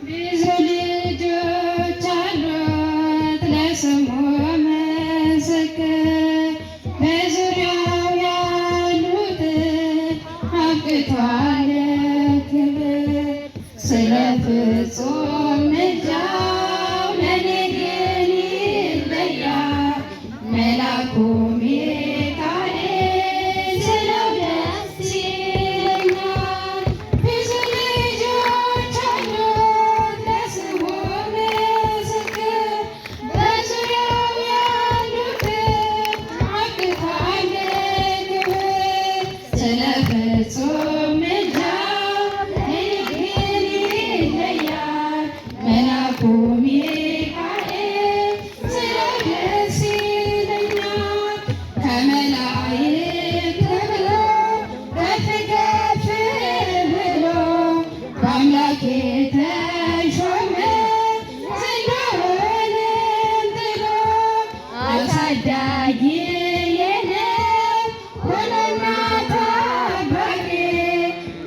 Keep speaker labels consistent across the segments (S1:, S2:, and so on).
S1: ብዙ ልጆች አሉት ለስሙ ምስክር በዙሪያው ያሉትን አብቅቷል ክብር ስለ ፍጹም ምልጃው ለኔ ግን ይለያል መልአኩ ሚካኤል ስለው ደስ ይለኛል። ብዙ ልጆች አሉት ለስሙ ምስክር በዙሪያው ያሉትን አብቅቷል ክብር ስለ ፍጹም ምልጃው ለኔ ግን ይለያል መልአኩ ሚካኤል ስለው ደስ ይለኛል። ከመላእክት ከብሮ ከፍ ከፍ ብሎ በአምላክ የተሾመ ዝናውንም ጥሎ አሳዳጊ የለም ሆኖና ጠባቂ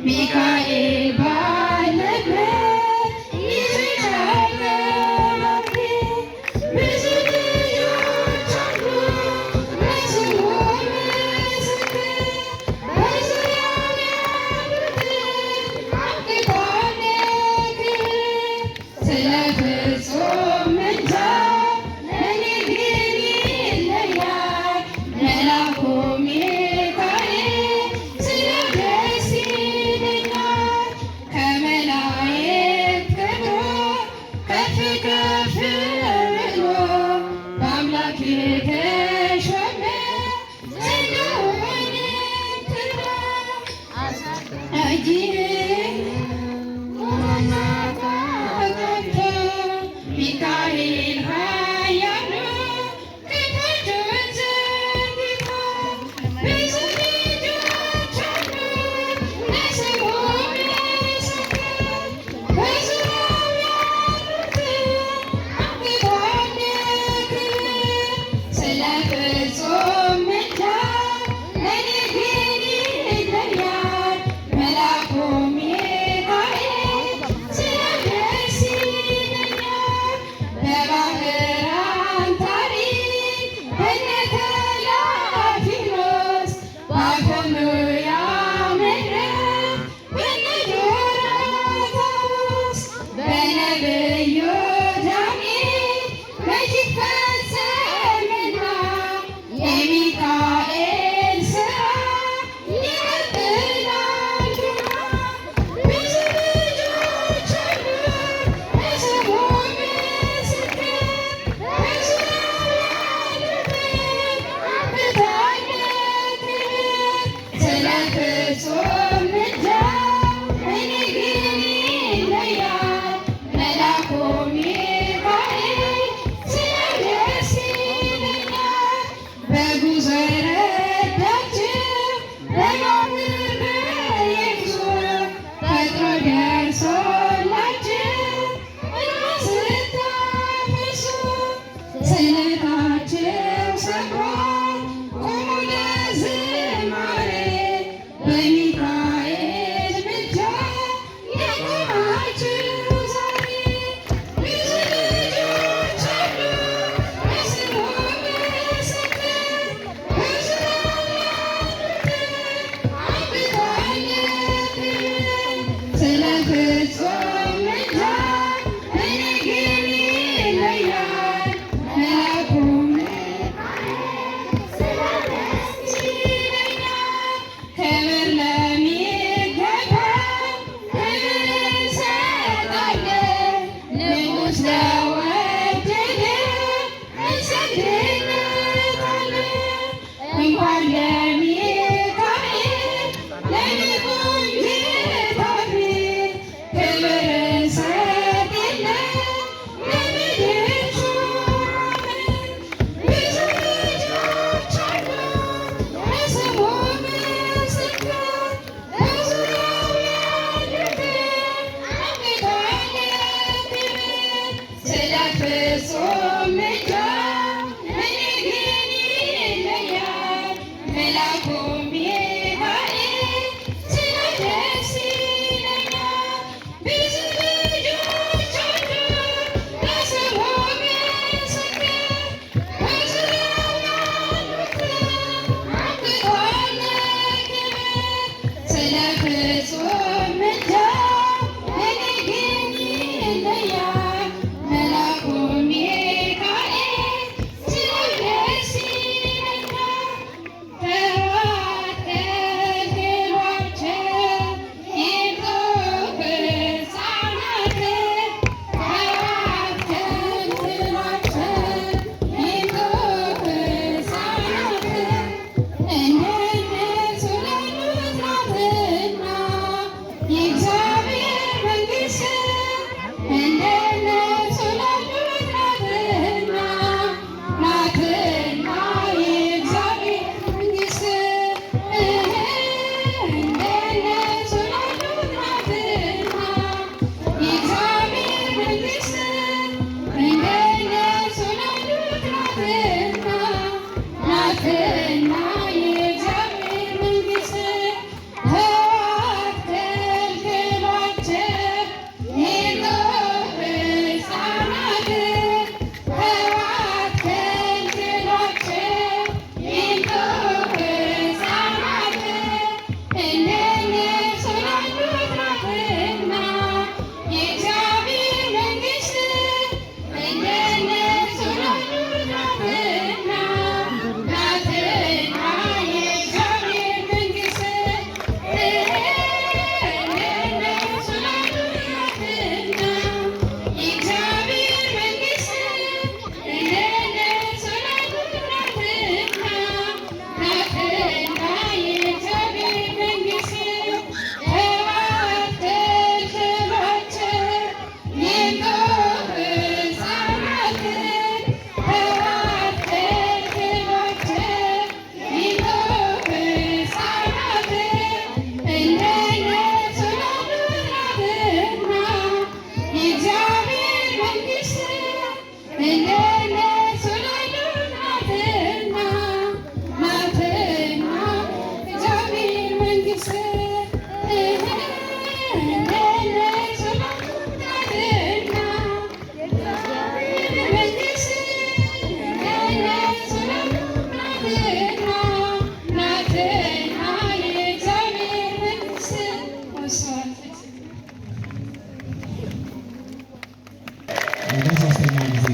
S1: ሚካኤል ባለበት ይዞሻል መልአኬ። ብዙ ልጆች አሉት ለስሙ ምስክር በዙሪያው ያሉትን አብቅቷል ክብር ስለ ፍጹም ምልጃው ለኔ ግን ይለያል መልአኩ ሚካኤል ስለው ደስ ይለኛል። ከመላእክት ከብሮ ከፍ ከፍ ብሎ በአምላክ የተሾመ ዝናውንም ጥሎ አሳዳጊ ሆኖና ተቀብቶ ሚካኤል ኃያሉ ክንፎቹን ዘርግቶ ብዙ ልጆች አሉት ለስሙ ምስክር በዙሪያው ያሉትን አብቅቷል ክብር ስለ ፍጹም ምልጃው ለኔ ግን ይለያል መልአኩ ሚካኤል ስለው ደስ ይለኛል። በባህራን ታሪክ በነ ተላፊኖስ በአፎምያ መድረክ በነ ዶራታዎስ በነብዩ ዳንኤል መች ይፈጸምና የሚካኤል ሥራ ይቀጥላልና። ብዙ ልጆች አሉት ለስሙ ምስክር በዙሪያው ያሉትን አብቅቷል ክብር ስለ ፍጹም ምልጃው ለኔ ግን ይለያል መልአኩ ሚካኤል ስለው ደስ ይለኛል። በጉዞ የረዳችሁ በመምህር በኢየሱስ ፈጥኖ ደርሶላችሁ እንባ ስታፈሱ ስለታችሁ ሰምሯል ቁሙ ለዝማሬ በሚካኤል ምልጃ የቆማችሁ ዛሬ። ብዙ ልጆች አሉት ለስሙ ምስክር በዙሪያው ያሉትን አብቅቷል ክብር ስለ ፍጹም ምልጃው ለኔ ግን ይለያል መልአኩ ሚካኤል ስለው ደስ ይለኛል። ክብር ለሚገባው ክብር እንሰጣለን ንጉሥ ለወደደ እንሰግድለታለን። እንኳን ለሚካኤል ለሊቁን ጌታዬ ክብር እንሰጥ የለ ለምድር ሹማምንት። ብዙ ልጆች አሉት ለስሙ ምስክር በዙሪያው ያሉትን አብቅቷል ክብር ስለ ፍጹም ምልጃው ለኔ ግን ይለያል መልአኩ ሚካኤል ስለው ደስ ይለኛል። ብዙ ልጆች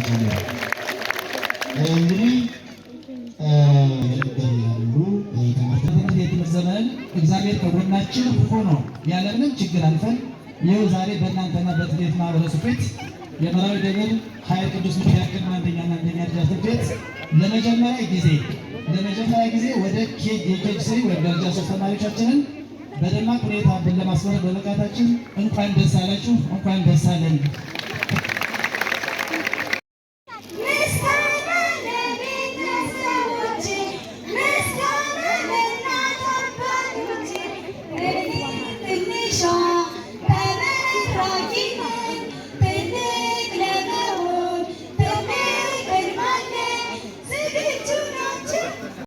S2: ይቻላል። እንግዲህ ያሉ የትምህርት ዘመን እግዚአብሔር ከጎናችን ሆኖ ያለምንም ችግር አልፈን ይኸው ዛሬ በእናንተና በትምህርት ማህበረሰብ ፊት የመራዊ ደብር ኃይል ቅዱስ ሚካኤል ቅድመ አንደኛና አንደኛ ደረጃ ትምህርት ቤት ለመጀመሪያ ጊዜ ወደ የኬጂ 3 ወይም ደረጃ 3 ተማሪዎቻችንን በደማቅ ሁኔታ ለማስመረቅ በመብቃታችን እንኳን ደስ አላችሁ፣ እንኳን ደስ አለን።